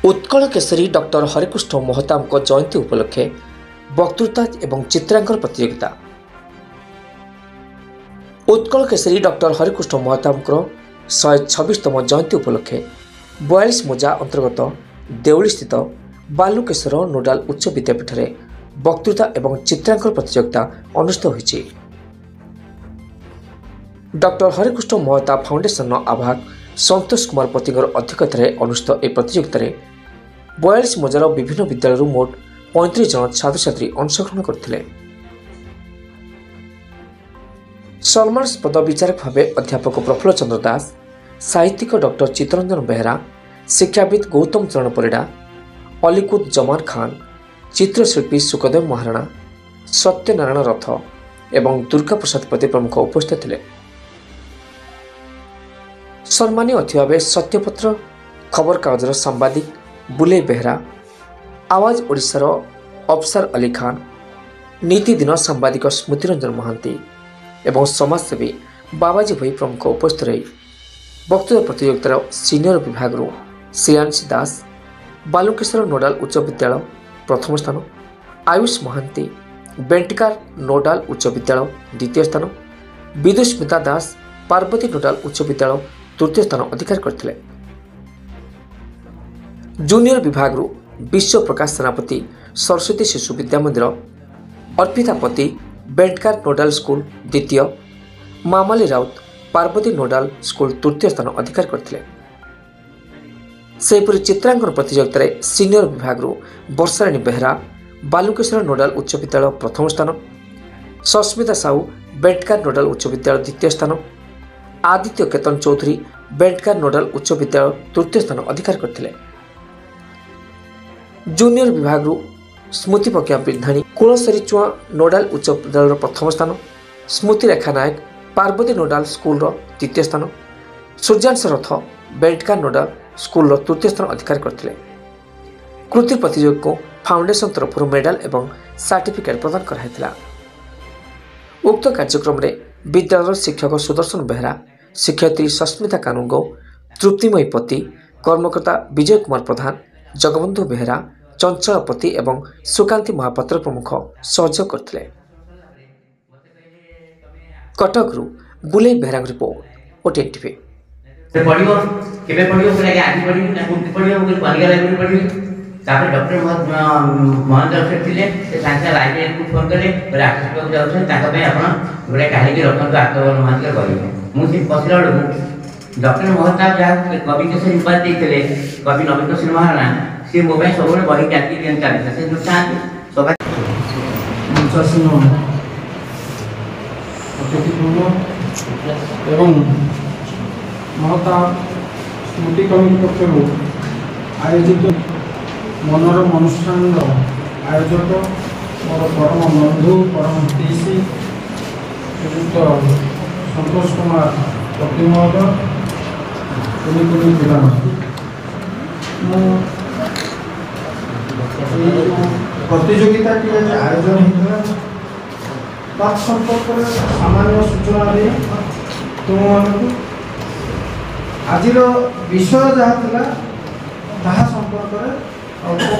Utkal Kesari doctor Harikrishna Mahtab जयंती उपलक्षे वक्तृता एवं चित्रांकन प्रतियोगिता। उत्कल केसरी डॉक्टर हरिकृष्ण महताब 126तम जयंती उपलक्षे 42 मोजा अंतर्गत देउली स्थित बालुकेश्वर नोडाल उच्च विद्यापीठ में वक्तृता एवं चित्रांकन प्रतियोगिता अनुष्ठित होईछि। डॉक्टर हरिकृष्ण महताब फाउंडेशन आवाहक संतोष कुमार पतिगर अध्यक्षतार अनुष्ठित यह प्रतियोगिता 42 मोजार विभिन्न विद्यालय मोट 35 जन छात्र छात्री अंशग्रहण करथिले। सम्मानस्पद विचारक भाव अध्यापक प्रफुल्ल चंद्र दास, साहित्यिक डॉक्टर चित्तरंजन बेहरा, शिक्षाविद गौतम चरण परिडा, अलीकुद जमान खान, चित्रशिल्पी सुखदेव महाराणा, सत्यनारायण रथ एवं दुर्गा प्रसाद पति प्रमुख उपस्थित थे। सम्मानीय अतिथि भाव सत्यपत्र खबर कागजर सांबादिक बुले बेहरा, आवाज ओडिशार अफसर अली खान, नीतिदिन सांबादिक स्मृतिरंजन महांती एवं समाजसेवी बाबाजी भाई प्रमुख उपस्थित रही वक्तृता प्रतियोगितार सीनियर विभाग श्रेयांशी दास, बालुकेश्वर नोडाल उच्च विद्यालय प्रथम स्थान, आयुष महांती, बेंटकार नोडाल उच्च विद्यालय द्वितीय स्थान, विदुस्मिता दास, पार्वती नोडाल उच्च विद्यालय तृतीय स्थान अधिकार करथिले। जूनियर विभाग विश्व प्रकाश सेनापति सरस्वती शिशु विद्या मंदिर, अर्पिता पति, बेंटकार नोडाल स्कूल द्वितीय, मामाली राउत, पार्वती नोडाल स्कूल तृतीय स्थान अधिकार करथिले। सेहीपरि चित्रांकन प्रतियोगिता सीनियर विभाग वर्षाराणी बेहरा, बालुकेश्वर नोडाल उच्च विद्यालय प्रथम स्थान, सस्मिता साहू, बेंटकार नोडाल उच्च विद्यालय द्वितीय स्थान, आदित्य केतन चौधरी, बेंटकार नोडाल उच्च विद्यालय तृतीय स्थान अधिकार करथिले। जूनियर विभाग स्मृति प्रज्ञा बिधाणी, कुलसरी चुआ नोडाल उच्च विद्यालय प्रथम स्थान, स्मृति रेखा नायक, पार्वती नोडाल स्कूल द्वितीय स्थान, सूर्यांश रथ, बेंटकार नोडाल स्कूल तृतीय स्थान अधिकार करथिले। कृति प्रतियोगी को फाउंडेशन तरफ मेडाल एवं सर्टिफिकेट प्रदान कराइथिला। उक्त कार्यक्रम में विद्यालय शिक्षक सुदर्शन बेहरा, शिक्षयित्री सस्मिता कानुंगो, तृप्तिमयी पति, कर्मकर्ता विजय कुमार प्रधान, जगबंधु बेहरा, चंचलपति एवं सुकांति महापात्र प्रमुख सहयोग करथिले। कटक बुले बेहरा रिपोर्ट ओटीएन टीवी। से पढ़ियो केबे पढ़ियो पुरा के आदि पढ़ियो ना कुंती पढ़ियो कि पालिका लाइब्रेरी पढ़ियो। तापर डॉक्टर मोहन दर्शक थिले से सांसा लाइब्रेरी को फोन करे बोले आकाश को जाउ छै ताका पे आपण बोले काहे कि रखन आत्मवन मानकर करिवे। मु से पसिला डॉक्टर मोहताब जा कवि के से उपाधि देथिले, कवि नवीन कृष्ण महाराणा से मोबाइल सबले बही जाति देन चाहे से नुकसान सभा मुचासिनो अतिथिपूर्ण एवं महताब स्मृति कमिटी पक्ष आयोजित मनोरम अनुष्ठान आयोजक मोर परम बंधु परम हितैषी श्रीयुक्त संतोष कुमार पति महोदय, कुनी पिला प्रतियोगिता आयोजन होता संपर्क में सामान्य सूचना दे तुम आज विषय जहाँ था संपर्क में अल्प